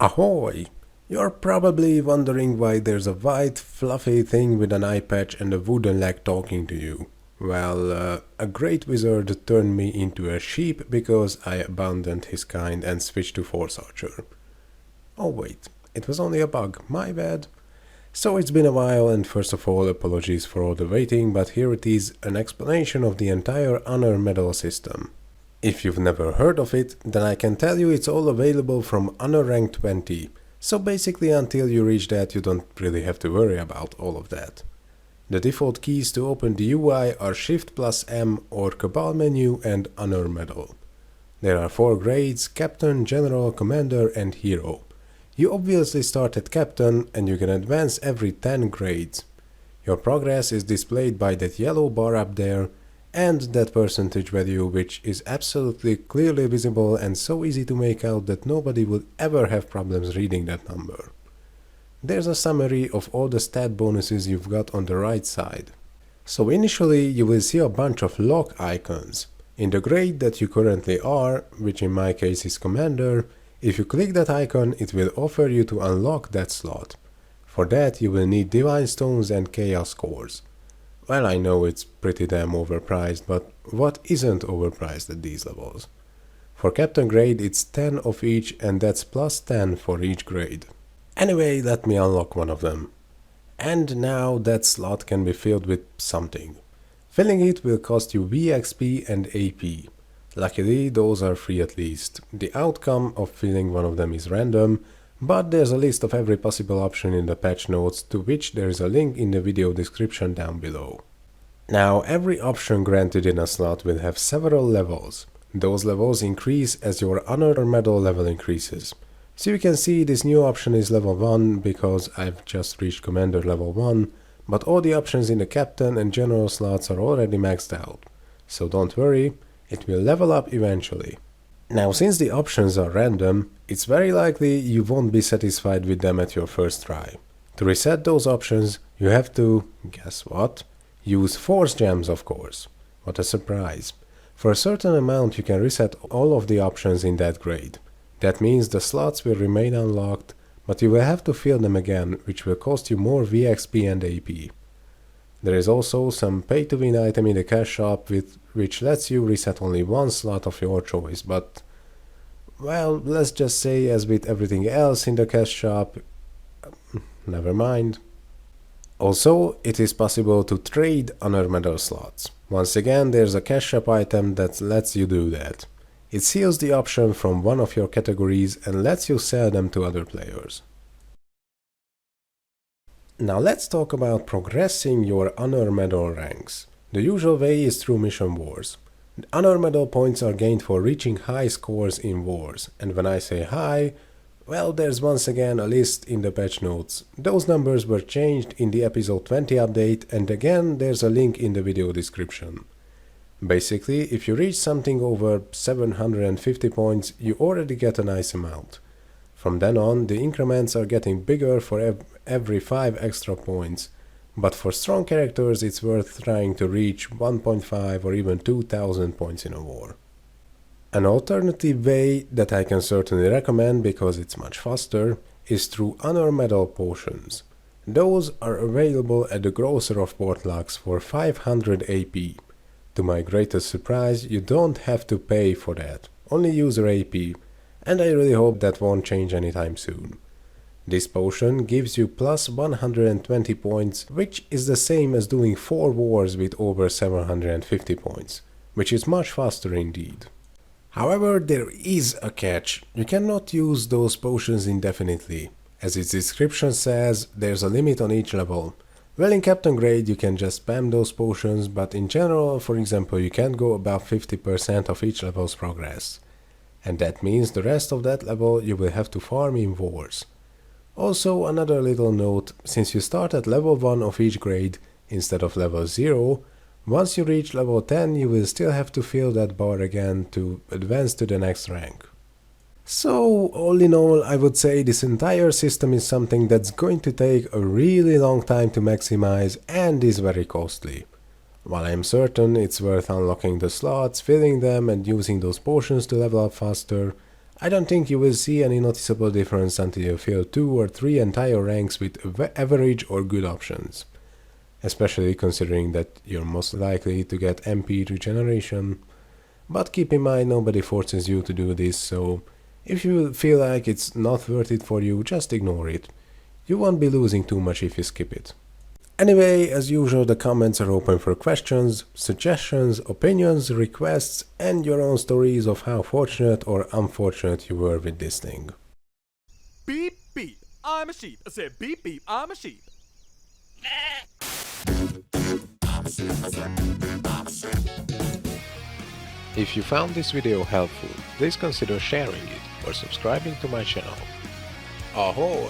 Ahoy! You're probably wondering why there's a white, fluffy thing with an eye patch and a wooden leg talking to you. Well, a great wizard turned me into a sheep because I abandoned his kind and switched to Force Archer. Oh wait, it was only a bug, my bad. So it's been a while, and first of all apologies for all the waiting, but here it is, an explanation of the entire honor medal system. If you've never heard of it, then I can tell you it's all available from honor rank 20, so basically until you reach that you don't really have to worry about all of that. The default keys to open the UI are Shift plus M or Cabal menu and honor medal. There are 4 grades: Captain, General, Commander and Hero. You obviously start at Captain and you can advance every 10 grades. Your progress is displayed by that yellow bar up there, and that percentage value, which is absolutely clearly visible and so easy to make out that nobody would ever have problems reading that number. There's a summary of all the stat bonuses you've got on the right side. So initially you will see a bunch of lock icons. In the grade that you currently are, which in my case is Commander, if you click that icon it will offer you to unlock that slot. For that you will need Divine Stones and Chaos Cores. Well, I know it's pretty damn overpriced, but what isn't overpriced at these levels? For Captain grade it's 10 of each, and that's plus 10 for each grade. Anyway, let me unlock one of them. And now that slot can be filled with something. Filling it will cost you VXP and AP. Luckily, those are free at least. The outcome of filling one of them is random, but there's a list of every possible option in the patch notes, to which there is a link in the video description down below. Now, every option granted in a slot will have several levels. Those levels increase as your honor medal level increases. So you can see this new option is level 1 because I've just reached Commander level 1, but all the options in the Captain and General slots are already maxed out. So don't worry, it will level up eventually. Now, since the options are random, it's very likely you won't be satisfied with them at your first try. To reset those options, you have to, guess what? Use Force Gems, of course. What a surprise. For a certain amount you can reset all of the options in that grade. That means the slots will remain unlocked, but you will have to fill them again, which will cost you more VXP and AP. There is also some pay-to-win item in the cash shop which lets you reset only one slot of your choice, but well, let's just say, as with everything else in the cash shop, never mind. Also, it is possible to trade honor medal slots. Once again, there's a cash shop item that lets you do that. It seals the option from one of your categories and lets you sell them to other players. Now let's talk about progressing your honor medal ranks. The usual way is through mission wars. Honor medal points are gained for reaching high scores in wars, and when I say high, well, there's once again a list in the patch notes. Those numbers were changed in the episode 20 update, and again there's a link in the video description. Basically, if you reach something over 750 points, you already get a nice amount. From then on, the increments are getting bigger for every 5 extra points, but for strong characters it's worth trying to reach 1.5 or even 2000 points in a war. An alternative way that I can certainly recommend, because it's much faster, is through honor medal potions. Those are available at the grocer of Portlux for 500 AP. To my greatest surprise, you don't have to pay for that, only user AP, and I really hope that won't change anytime soon. This potion gives you plus 120 points, which is the same as doing 4 wars with over 750 points, which is much faster indeed. However, there is a catch. You cannot use those potions indefinitely. As its description says, there's a limit on each level. Well, in Captain grade you can just spam those potions, but in general, for example, you can't go above 50% of each level's progress. And that means the rest of that level you will have to farm in wars. Also, another little note, since you start at level 1 of each grade instead of level 0, once you reach level 10 you will still have to fill that bar again to advance to the next rank. So, all in all, I would say this entire system is something that's going to take a really long time to maximize and is very costly. While I'm certain it's worth unlocking the slots, filling them and using those potions to level up faster, I don't think you will see any noticeable difference until you fill 2 or 3 entire ranks with average or good options, especially considering that you're most likely to get MP regeneration. But keep in mind, nobody forces you to do this, so if you feel like it's not worth it for you, just ignore it. You won't be losing too much if you skip it. Anyway, as usual, the comments are open for questions, suggestions, opinions, requests, and your own stories of how fortunate or unfortunate you were with this thing. Beep, beep, I'm a sheep. I said beep, beep, I'm a sheep. If you found this video helpful, please consider sharing it or subscribing to my channel. Ahoy!